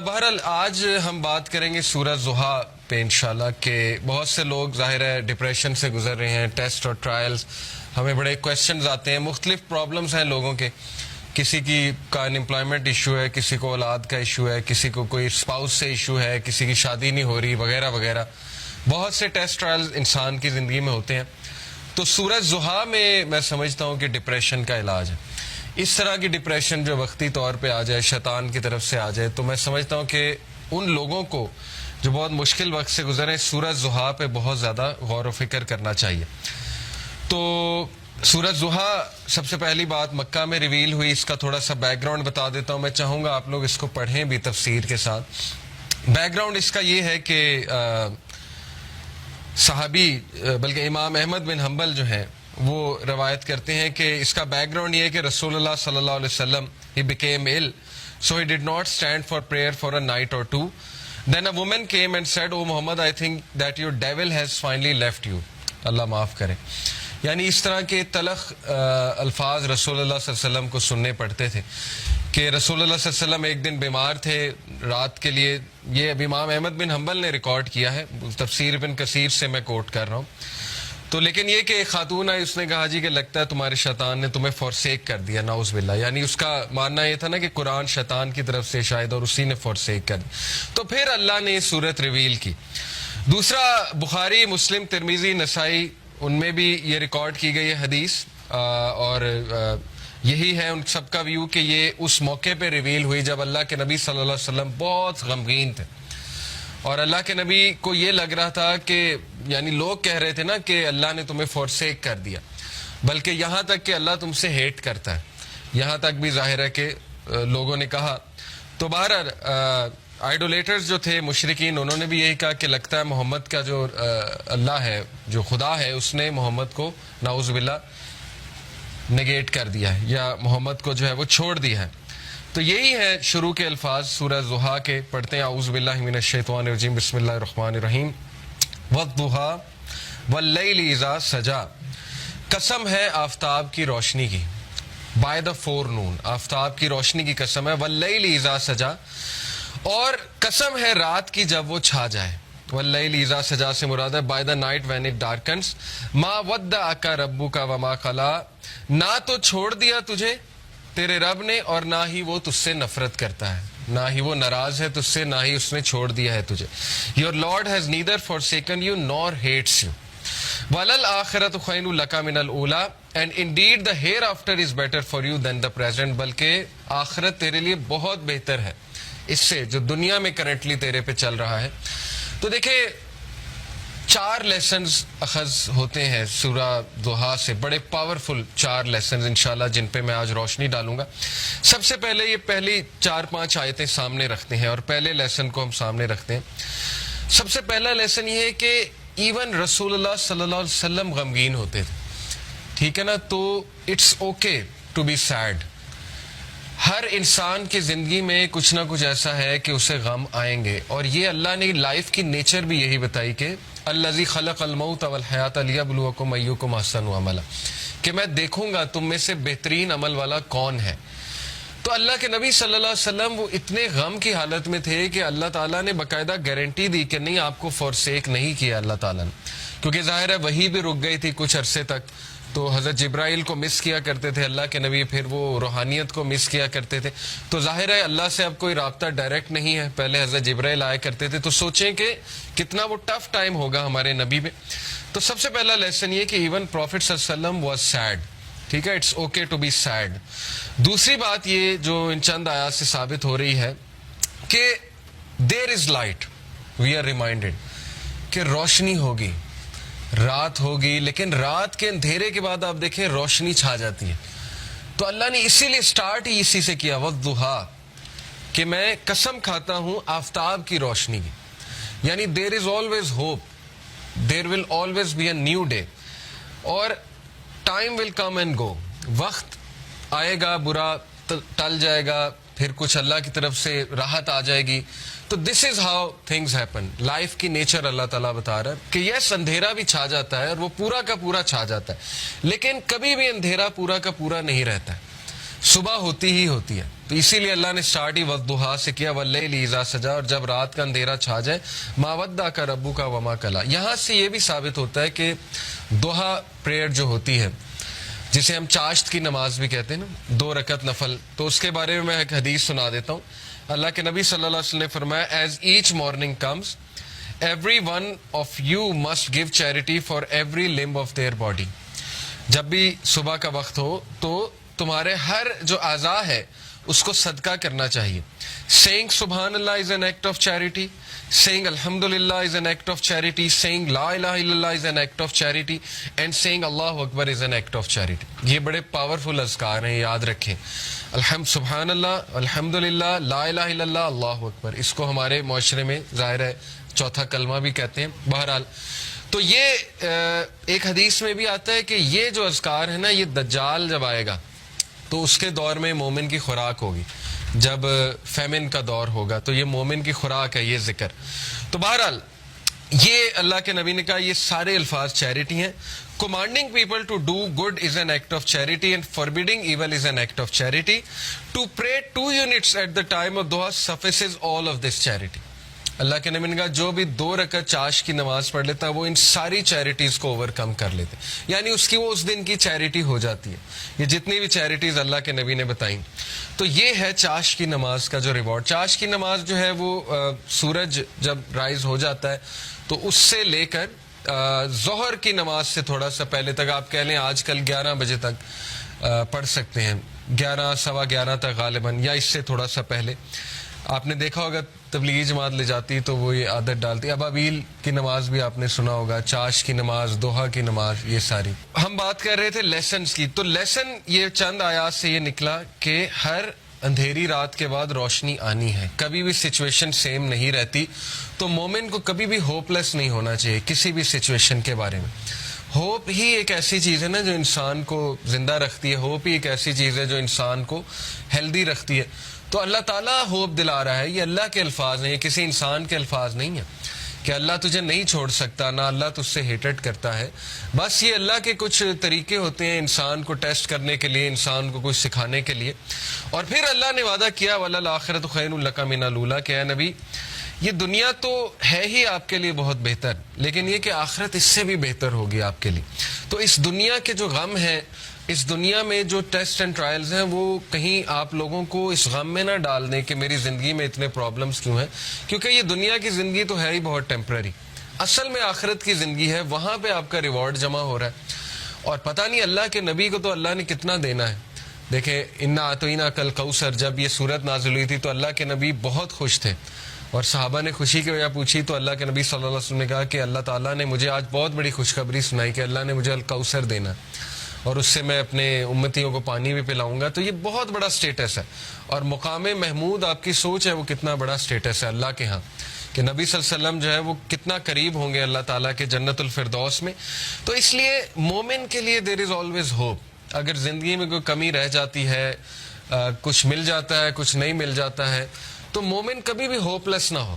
بہرحال آج ہم بات کریں گے سورہ ضحیٰ پہ انشاءاللہ کہ بہت سے لوگ ظاہر ہے ڈپریشن سے گزر رہے ہیں، ٹیسٹ اور ٹرائلز، ہمیں بڑے کویشچنز آتے ہیں، مختلف پرابلمز ہیں لوگوں کے، کسی کی کا انمپلائمنٹ ایشو ہے، کسی کو اولاد کا ایشو ہے، کسی کو کوئی اسپاؤس سے ایشو ہے، کسی کی شادی نہیں ہو رہی وغیرہ وغیرہ، بہت سے ٹیسٹ ٹرائلز انسان کی زندگی میں ہوتے ہیں۔ تو سورہ ضحیٰ میں سمجھتا ہوں کہ ڈپریشن کا علاج ہے۔ اس طرح کی ڈپریشن جو وقتی طور پہ آ جائے، شیطان کی طرف سے آ جائے، تو میں سمجھتا ہوں کہ ان لوگوں کو جو بہت مشکل وقت سے گزرے سورہ ضحیٰ پہ بہت زیادہ غور و فکر کرنا چاہیے۔ تو سورہ ضحیٰ سب سے پہلی بات مکہ میں ریویل ہوئی، اس کا تھوڑا سا بیک گراؤنڈ بتا دیتا ہوں، میں چاہوں گا آپ لوگ اس کو پڑھیں بھی تفسیر کے ساتھ۔ بیک گراؤنڈ اس کا یہ ہے کہ صحابی بلکہ امام احمد بن حنبل جو ہیں وہ روایت کرتے ہیں کہ اس کا بیک گراؤنڈ یہ ہے کہ رسول اللہ صلی اللہ علیہ وسلم he became ill so he did not stand for prayer for a night or two. Then a woman came and said, "Oh Muhammad, I think that your devil has finally left you." اللہ معاف کرے۔ یعنی اس طرح کے تلخ الفاظ رسول اللہ صلی اللہ علیہ وسلم کو سننے پڑتے تھے کہ رسول اللہ صلی اللہ علیہ وسلم ایک دن بیمار تھے رات کے لیے۔ یہ اب امام احمد بن حنبل نے ریکارڈ کیا ہے، تفسیر ابن کثیر سے میں کوٹ کر رہا ہوں۔ تو لیکن یہ کہ ایک خاتون آئی، اس نے کہا جی کہ لگتا ہے تمہارے شیطان نے تمہیں فورسیک کر دیا، نعوذ باللہ۔ یعنی اس کا ماننا یہ تھا نا کہ قرآن شیطان کی طرف سے شاید اور اسی نے فورسیک کر دیا۔ تو پھر اللہ نے یہ صورت ریویل کی۔ دوسرا بخاری، مسلم، ترمذی، نسائی، ان میں بھی یہ ریکارڈ کی گئی ہے حدیث، اور یہی ہے ان سب کا ویو کہ یہ اس موقع پہ ریویل ہوئی جب اللہ کے نبی صلی اللہ علیہ وسلم بہت غمگین تھے، اور اللہ کے نبی کو یہ لگ رہا تھا کہ یعنی لوگ کہہ رہے تھے نا کہ اللہ نے تمہیں فورسیک کر دیا، بلکہ یہاں تک کہ اللہ تم سے ہیٹ کرتا ہے، یہاں تک بھی ظاہر ہے کہ لوگوں نے کہا۔ تو بہرحال آئیڈولیٹرز جو تھے مشرکین، انہوں نے بھی یہی کہا کہ لگتا ہے محمد کا جو اللہ ہے، جو خدا ہے، اس نے محمد کو نعوذ باللہ نگیٹ کر دیا ہے، یا محمد کو جو ہے وہ چھوڑ دیا ہے۔ تو یہی ہے شروع کے الفاظ سورہ ضحیٰ کے، پڑھتے ہیں اعوذ باللہ من الشیطان الرجیم، بسم اللہ الرحمن الرحیم۔ والضحیٰ واللیل اذا سجا، قسم ہے آفتاب کی روشنی کی، بائی دا فور نون، آفتاب کی روشنی کی قسم ہے، واللیل اذا سجا، اور قسم ہے رات کی جب وہ چھا جائے۔ واللیل اذا سجا سے مراد ہے by the night when it darkness. ما ودعک ربک وما قلی، نہ تو چھوڑ دیا تجھے تیرے رب نے اور نہ ہی وہ تجھ سے نفرت کرتا ہے، نہ ہی وہ ناراض ہے تجھ سے، نہ ہی اس نے چھوڑ دیا ہے تجھے۔ Your Lord has neither forsaken you nor hates you. وَلَلْآخِرَةُ خَيْرٌ لَكَ مِنَ الْأُولَىٰ، and indeed the hereafter is better for you than the present، بلکہ آخرت تیرے لیے بہت بہتر ہے اس سے جو دنیا میں کرنٹلی تیرے پہ چل رہا ہے۔ تو دیکھیں 4 لیسنز اخذ ہوتے ہیں سورہ ضحیٰ سے، بڑے پاورفل 4 لیسنز انشاءاللہ جن پہ میں آج روشنی ڈالوں گا۔ سب سے پہلے یہ پہلی 4-5 آیتیں سامنے رکھتے ہیں اور پہلے لیسن کو ہم سامنے رکھتے ہیں۔ سب سے پہلا لیسن یہ ہے کہ ایون رسول اللہ صلی اللہ علیہ وسلم غمگین ہوتے تھے، ٹھیک ہے نا؟ تو it's okay to be sad. ہر انسان کی زندگی میں کچھ نہ کچھ ایسا ہے کہ اسے غم آئیں گے، اور یہ اللہ نے لائف کی نیچر بھی یہی بتائی کہ الذی خلق الموت والحیات لیبلوکم ایکم احسن عملا، کہ میں دیکھوں گا تم میں سے بہترین عمل والا کون ہے۔ تو اللہ کے نبی صلی اللہ علیہ وسلم وہ اتنے غم کی حالت میں تھے کہ اللہ تعالیٰ نے باقاعدہ گارنٹی دی کہ نہیں، آپ کو فورسیک نہیں کیا اللہ تعالیٰ نے، کیونکہ ظاہر ہے وہی بھی رک گئی تھی کچھ عرصے تک، تو حضرت جبرائیل کو مس کیا کرتے تھے اللہ کے نبی، پھر وہ روحانیت کو مس کیا کرتے تھے، تو ظاہر ہے اللہ سے اب کوئی رابطہ ڈائریکٹ نہیں ہے، پہلے حضرت جبرائیل آیا کرتے تھے، تو سوچیں کہ کتنا وہ ٹف ٹائم ہوگا ہمارے نبی میں۔ تو سب سے پہلا لیسن یہ کہ ایون پروفٹ صلی اللہ علیہ وسلم واز سیڈ، ٹھیک ہے، it's okay to be sad. دوسری بات یہ جو ان چند آیات سے ثابت ہو رہی ہے کہ there is light, we are reminded کہ روشنی ہوگی، رات ہوگی، لیکن رات کے اندھیرے کے بعد آپ دیکھیں روشنی چھا جاتی ہے۔ تو اللہ نے اسی لیے سٹارٹ ہی اسی سے کیا، والضحیٰ، کہ میں قسم کھاتا ہوں آفتاب کی روشنی کی، یعنی there is always hope, there will always be a new day, اور time will come and go, وقت آئے گا، برا ٹل جائے گا، پھر کچھ اللہ کی طرف سے راحت آ جائے گی۔ تو this is how things happen, life کی نیچر اللہ تعالیٰ بتا رہا ہے کہ یس اندھیرا بھی چھا جاتا ہے اور وہ پورا کا پورا چھا جاتا ہے، لیکن کبھی بھی اندھیرا پورا کا پورا نہیں رہتا ہے۔ صبح ہوتی ہی ہوتی ہے، تو اسی لیے اللہ نے سٹارٹ ہی والضحیٰ سے کیا، واللیل اذا سجا، اور جب رات کا اندھیرا چھا جائے، ما ودعک ربک وما قلی۔ یہاں سے یہ بھی ثابت ہوتا ہے کہ ضحیٰ پریئر جو ہوتی ہے، جسے ہم چاشت کی نماز بھی کہتے ہیں نا، 2 رکعت نفل، تو اس کے بارے میں ایک حدیث سنا دیتا ہوں۔ اللہ کے نبی صلی اللہ علیہ وسلم نے فرمایا، as each morning comes every one of you must give charity for every limb of their body. جب بھی صبح کا وقت ہو تو تمہارے ہر جو اعضاء ہے اس کو صدقہ کرنا چاہیے۔ سیئنگ سبحان اللہ is an act of charity, saying الحمدللہ is an act of charity, saying لا الہ الا اللہ is an act of charity, and saying اللہ اکبر is an act of charity. یہ بڑے پاورفل اذکار ہیں، یاد رکھیں۔ سبحان اللہ، الحمدللہ، لا الہ الا اللہ، اللہ اکبر، اس کو ہمارے معاشرے میں ظاہر ہے چوتھا کلمہ بھی کہتے ہیں۔ بہرحال تو یہ ایک حدیث میں بھی آتا ہے کہ یہ جو اذکار ہے نا، یہ دجال جب آئے گا تو اس کے دور میں مومن کی خوراک ہوگی، جب فیمن کا دور ہوگا تو یہ مومن کی خوراک ہے یہ ذکر۔ تو بہرحال یہ اللہ کے نبی نے کہا یہ سارے الفاظ چیریٹی ہیں۔ commanding people to do good is an act of charity and forbidding evil is an act of charity. To pray 2 units at the time of duha suffices all of this charity. اللہ کے نبی نے کہا جو بھی 2 رکعت چاش کی نماز پڑھ لیتا ہے وہ ان ساری چیریٹیز کو اوور کم کر لیتے، یعنی اس کی وہ اس دن کی چیریٹی ہو جاتی ہے۔ یہ جتنی بھی چیریٹیز اللہ کے نبی نے بتائیں، تو یہ ہے چاش کی نماز کا جو ریوارڈ۔ چاش کی نماز جو ہے وہ سورج جب رائز ہو جاتا ہے تو اس سے لے کر ظہر کی نماز سے تھوڑا سا پہلے تک، آپ کہہ لیں آج کل 11 بجے تک پڑھ سکتے ہیں، 11 سوا 11 تک غالباً، یا اس سے تھوڑا سا پہلے۔ آپ نے دیکھا ہوگا تبلیغی جماعت لے جاتی تو وہ یہ عادت ڈالتی۔ ابابیل کی نماز بھی آپ نے سنا ہوگا، چاش کی نماز، دوحہ کی نماز، یہ ساری۔ ہم بات کر رہے تھے لیسنز کی، تو لیسن یہ چند آیات سے یہ نکلا کہ ہر اندھیری رات کے بعد روشنی آنی ہے، کبھی بھی سچویشن سیم نہیں رہتی، تو مومن کو کبھی بھی ہوپ لیس نہیں ہونا چاہیے کسی بھی سچویشن کے بارے میں۔ ہوپ ہی ایک ایسی چیز ہے نا جو انسان کو زندہ رکھتی ہے، ہوپ ہی ایک ایسی چیز ہے جو انسان کو ہیلدی رکھتی ہے۔ تو اللہ تعالیٰ ہوپ دلا رہا ہے، یہ اللہ کے الفاظ ہیں، یہ کسی انسان کے الفاظ نہیں ہیں کہ اللہ تجھے نہیں چھوڑ سکتا، نہ اللہ تجھ سے ہیٹڈ کرتا ہے۔ بس یہ اللہ کے کچھ طریقے ہوتے ہیں انسان کو ٹیسٹ کرنے کے لیے، انسان کو کچھ سکھانے کے لیے۔ اور پھر اللہ نے وعدہ کیا وَلَلْآخِرَةُ خَيْرٌ لَكَ مِنَ الْأُولَىٰ، کہ اے نبی یہ دنیا تو ہے ہی آپ کے لیے بہت بہتر، لیکن یہ کہ آخرت اس سے بھی بہتر ہوگی آپ کے لیے۔ تو اس دنیا کے جو غم ہیں، اس دنیا میں جو ٹیسٹ اینڈ ٹرائلز ہیں، وہ کہیں آپ لوگوں کو اس غم میں نہ ڈال دیں کہ میری زندگی میں اتنے پرابلمز کیوں ہیں، کیونکہ یہ دنیا کی زندگی تو ہے ہی بہت ٹیمپرری۔ اصل میں آخرت کی زندگی ہے، وہاں پہ آپ کا ریوارڈ جمع ہو رہا ہے۔ اور پتہ نہیں اللہ کے نبی کو تو اللہ نے کتنا دینا ہے۔ دیکھیں انا اعطیناک کل کوثر، جب یہ صورت نازل ہوئی تھی تو اللہ کے نبی بہت خوش تھے، اور صحابہ نے خوشی کی وجہ پوچھی تو اللہ کے نبی صلی اللہ علیہ وسلم نے کہا کہ اللہ تعالیٰ نے مجھے آج بہت بڑی خوشخبری سنائی کہ اللہ نے مجھے الکوثر دینا، اور اس سے میں اپنے امتیوں کو پانی بھی پلاؤں گا۔ تو یہ بہت بڑا سٹیٹس ہے، اور مقام محمود آپ کی سوچ ہے وہ کتنا بڑا سٹیٹس ہے اللہ کے ہاں، کہ نبی صلی اللہ علیہ وسلم جو ہے وہ کتنا قریب ہوں گے اللہ تعالیٰ کے جنت الفردوس میں۔ تو اس لیے مومن کے لیے دیر از آلویز ہوپ۔ اگر زندگی میں کوئی کمی رہ جاتی ہے، کچھ مل جاتا ہے، کچھ نہیں مل جاتا ہے، تو مومن کبھی بھی ہوپ لیس نہ ہو۔